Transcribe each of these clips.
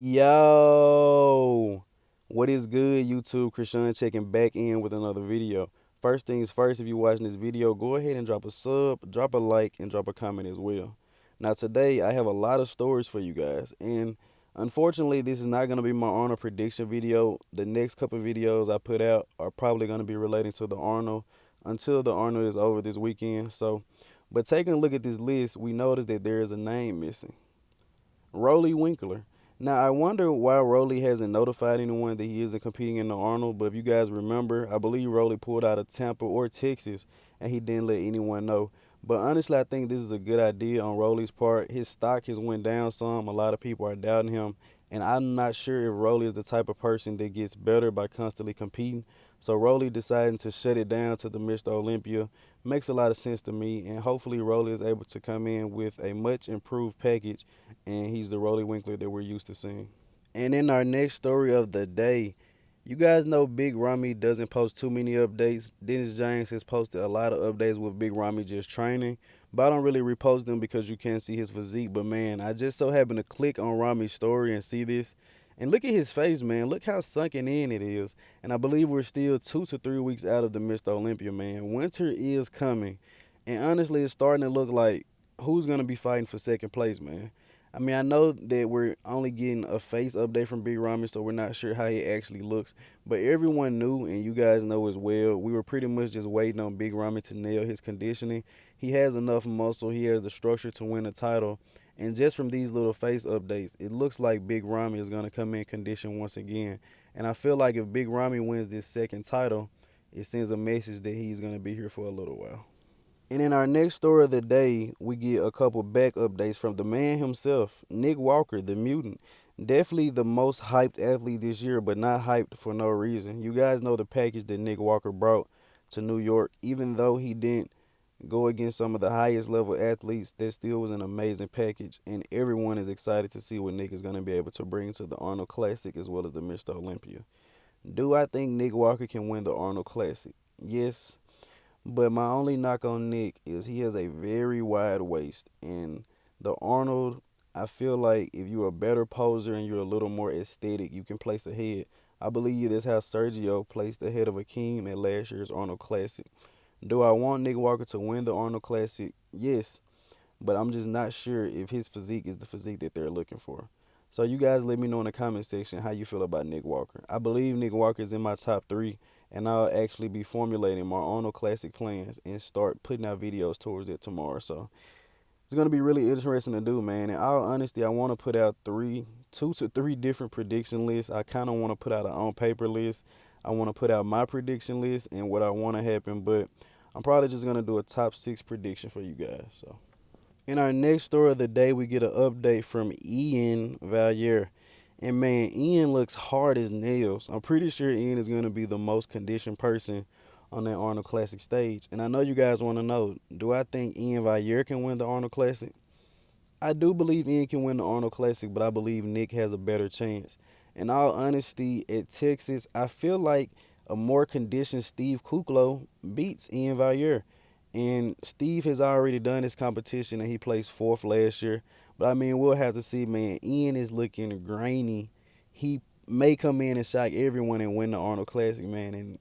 Yo, what is good, YouTube? Krishan checking back in with another video. First things first, if you're watching this video, go ahead and drop a sub, drop a like, and drop a comment as well. Now, today, I have a lot of stories for you guys, and unfortunately, this is not going to be my Arnold prediction video. The next couple videos I put out are probably going to be relating to the Arnold until the Arnold is over this weekend. But taking a look at this list, we notice that there is a name missing. Roelly Winkler. Now, I wonder why Roelly hasn't notified anyone that he isn't competing in the Arnold, but if you guys remember, I believe Roelly pulled out of Tampa or Texas, and he didn't let anyone know. But honestly, I think this is a good idea on Roelly's part. His stock has went down some. A lot of people are doubting him, and I'm not sure if Roelly is the type of person that gets better by constantly competing. So Roelly deciding to shut it down to the Mr. Olympia makes a lot of sense to me, and hopefully Roelly is able to come in with a much improved package, and he's the Roelly Winkler that we're used to seeing. And in our next story of the day, you guys know Big Ramy doesn't post too many updates. Dennis James has posted a lot of updates with Big Ramy just training, but I don't really repost them because you can't see his physique. But man, I just so happened to click on Ramy's story and see this. And look at his face, man. Look how sunken in it is. And I believe we're still 2 to 3 weeks out of the Mr. Olympia, man. Winter is coming. And honestly, it's starting to look like who's going to be fighting for second place, man. I mean, I know that we're only getting a face update from Big Ramy, so we're not sure how he actually looks. But everyone knew, and you guys know as well, we were pretty much just waiting on Big Ramy to nail his conditioning. He has enough muscle, he has the structure to win a title. And just from these little face updates, it looks like Big Ramy is going to come in condition once again. And I feel like if Big Ramy wins this second title, it sends a message that he's going to be here for a little while. And in our next story of the day, we get a couple back updates from the man himself, Nick Walker, the mutant. Definitely the most hyped athlete this year, but not hyped for no reason. You guys know the package that Nick Walker brought to New York. Even though he didn't go against some of the highest level athletes, that still was an amazing package. And everyone is excited to see what Nick is going to be able to bring to the Arnold Classic as well as the Mr. Olympia. Do I think Nick Walker can win the Arnold Classic? Yes. But my only knock on Nick is he has a very wide waist. And the Arnold, I feel like if you're a better poser and you're a little more aesthetic, you can place ahead. I believe that's how Sergio placed ahead of Akeem at last year's Arnold Classic. Do I want Nick Walker to win the Arnold Classic? Yes. But I'm just not sure if his physique is the physique that they're looking for. So you guys let me know in the comment section how you feel about Nick Walker. I believe Nick Walker is in my top three, and I'll actually be formulating my Arnold Classic plans and start putting out videos towards it tomorrow. So it's gonna be really interesting to do, man. In all honesty, I want to put out two to three different prediction lists. I kind of want to put out an on paper list. I want to put out my prediction list and what I want to happen, but I'm probably just gonna do a top six prediction for you guys. So. In our next story of the day, we get an update from Ian Valliere. And man, Ian looks hard as nails. I'm pretty sure Ian is going to be the most conditioned person on that Arnold Classic stage. And I know you guys want to know, do I think Ian Valliere can win the Arnold Classic? I do believe Ian can win the Arnold Classic, but I believe Nick has a better chance. In all honesty, at Texas, I feel like a more conditioned Steve Kuklo beats Ian Valliere. And Steve has already done his competition and he placed fourth last year. But I mean, we'll have to see, man. Ian is looking grainy. He may come in and shock everyone and win the Arnold Classic, man. And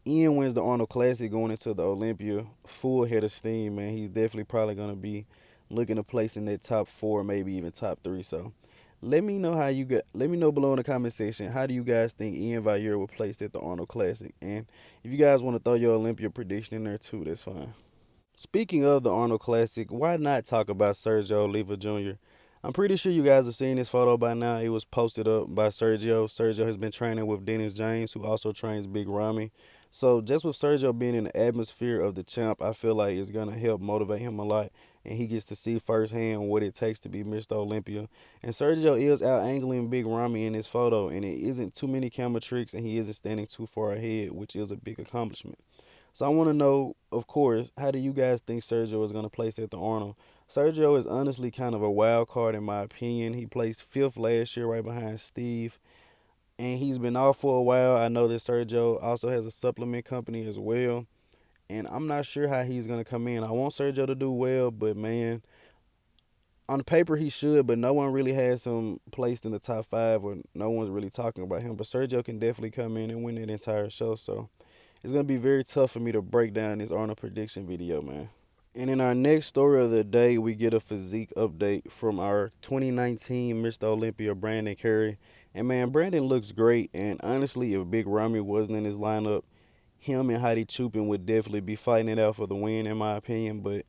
Ian wins the Arnold Classic going into the Olympia full head of steam, man. He's definitely probably going to be looking to place in that top four, maybe even top three. So let me know how you got. Let me know below in the comment section. How do you guys think Ian Valliere will place at the Arnold Classic? And if you guys want to throw your Olympia prediction in there too, that's fine. Speaking of the Arnold Classic, why not talk about Sergio Oliva Jr.? I'm pretty sure you guys have seen this photo by now. It was posted up by Sergio. Sergio has been training with Dennis James, who also trains Big Ramy. So just with Sergio being in the atmosphere of the champ, I feel like it's going to help motivate him a lot. And he gets to see firsthand what it takes to be Mr. Olympia. And Sergio is out angling Big Ramy in this photo. And it isn't too many camera tricks, and he isn't standing too far ahead, which is a big accomplishment. So I want to know, of course, how do you guys think Sergio is going to place at the Arnold? Sergio is honestly kind of a wild card in my opinion. He placed fifth last year right behind Steve, and he's been off for a while. I know that Sergio also has a supplement company as well, and I'm not sure how he's going to come in. I want Sergio to do well, but man, On paper he should, but no one really has him placed in the top five, or no one's really talking about him. But Sergio can definitely come in and win that entire show. So it's gonna be very tough for me to break down this Arnold prediction video, man. And in our next story of the day, we get a physique update from our 2019 Mr. Olympia, Brandon Curry. And man, Brandon looks great. And honestly, if Big Ramy wasn't in his lineup, him and Heidi Chupin would definitely be fighting it out for the win, in my opinion. But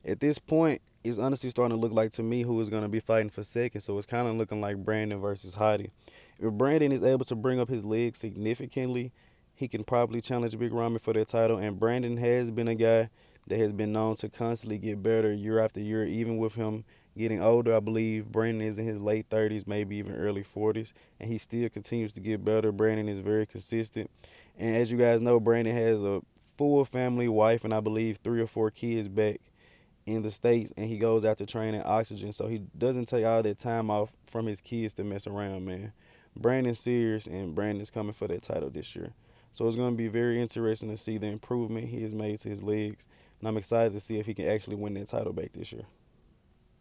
at this point, it's honestly starting to look like to me who is going to be fighting for second. So it's kind of looking like Brandon versus Heidi. If Brandon is able to bring up his legs significantly, he can probably challenge Big Ramy for that title. And Brandon has been a guy that has been known to constantly get better year after year, even with him getting older. I believe Brandon is in his late 30s, maybe even early 40s, and he still continues to get better. Brandon is very consistent. And as you guys know, Brandon has a full family, wife, and I believe 3 or 4 kids back in the States, and he goes out to train at Oxygen, so he doesn't take all that time off from his kids to mess around, man. Brandon's serious, and Brandon's coming for that title this year. So it's going to be very interesting to see the improvement he has made to his legs, and I'm excited to see if he can actually win that title back this year.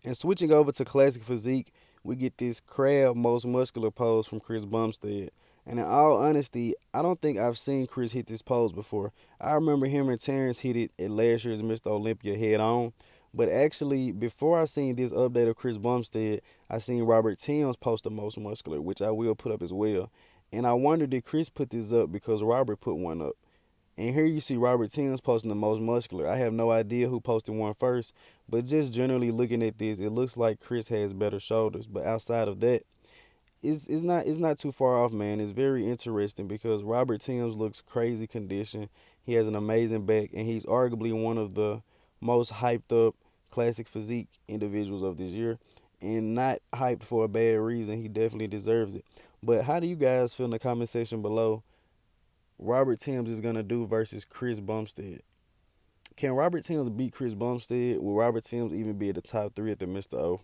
And switching over to classic physique, we get this crab most muscular pose from Chris Bumstead. And in all honesty, I don't think I've seen Chris hit this pose before. I remember him and Terrence hit it at last year's Mr. Olympia head on. But actually, before I seen this update of Chris Bumstead, I seen Robert Timms post the most muscular, which I will put up as well. And I wondered, did Chris put this up because Robert put one up? And here you see Robert Timms posting the most muscular. I have no idea who posted one first, but just generally looking at this, it looks like Chris has better shoulders. But outside of that, it's not too far off, man. It's very interesting because Robert Timms looks crazy conditioned. He has an amazing back, and he's arguably one of the most hyped up classic physique individuals of this year, and not hyped for a bad reason. He definitely deserves it. But how do you guys feel in the comment section below? Robert Timms is gonna do versus Chris Bumstead. Can Robert Timms beat Chris Bumstead? Will Robert Timms even be at the top three at the Mr. O?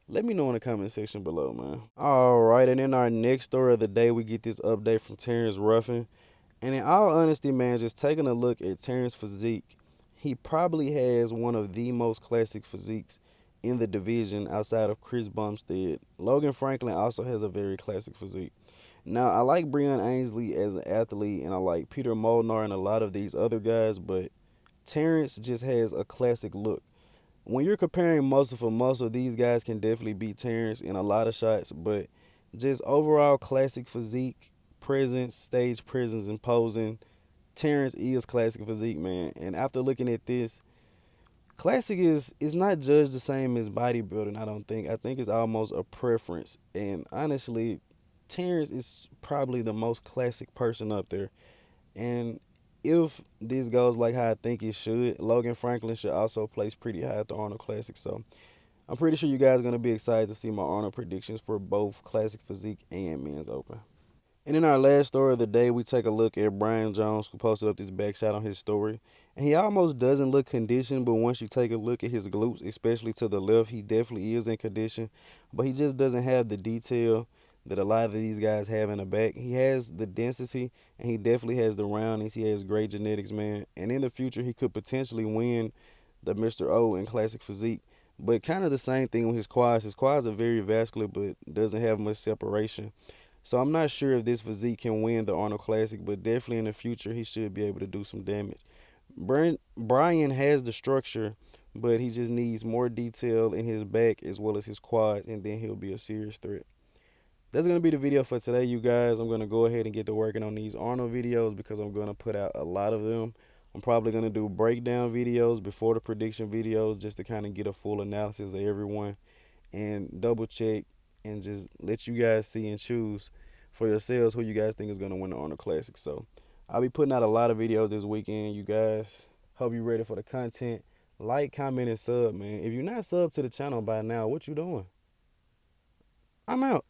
Let me know in the comment section below, man. All right, and in our next story of the day, we get this update from Terrence Ruffin. And in all honesty, man, just taking a look at Terrence's physique, he probably has one of the most classic physiques in the division outside of Chris Bumstead. Logan Franklin also has a very classic physique. Now, I like Breon Ainsley as an athlete, and I like Peter Molnar and a lot of these other guys, but Terrence just has a classic look. When you're comparing muscle for muscle, these guys can definitely beat Terrence in a lot of shots, but just overall classic physique, presence, stage presence, and posing, Terrence is classic physique, man. And after looking at this, classic is not judged the same as bodybuilding, I don't think. I think it's almost a preference. And honestly, Terrence is probably the most classic person up there. And if this goes like how I think it should, Logan Franklin should also place pretty high at the Arnold Classic. So I'm pretty sure you guys are going to be excited to see my Arnold predictions for both Classic Physique and Men's Open. And in our last story of the day, we take a look at Brian Jones, who posted up this back shot on his story. And he almost doesn't look conditioned, but once you take a look at his glutes, especially to the left, he definitely is in condition. But he just doesn't have the detail that a lot of these guys have in the back. He has the density, and he definitely has the roundness. He has great genetics, man. And in the future, he could potentially win the Mr. O in Classic Physique. But kind of the same thing with his quads. His quads are very vascular, but doesn't have much separation. So I'm not sure if this physique can win the Arnold Classic, but definitely in the future he should be able to do some damage. Brian has the structure, but he just needs more detail in his back as well as his quads, and then he'll be a serious threat. That's going to be the video for today, you guys. I'm going to go ahead and get to working on these Arnold videos because I'm going to put out a lot of them. I'm probably going to do breakdown videos before the prediction videos just to kind of get a full analysis of everyone and double check and just let you guys see and choose for yourselves who you guys think is going to win the Arnold Classic. So I'll be putting out a lot of videos this weekend, you guys. Hope you're ready for the content. Like, comment, and sub, man. If you're not subbed to the channel by now, what you doing? I'm out.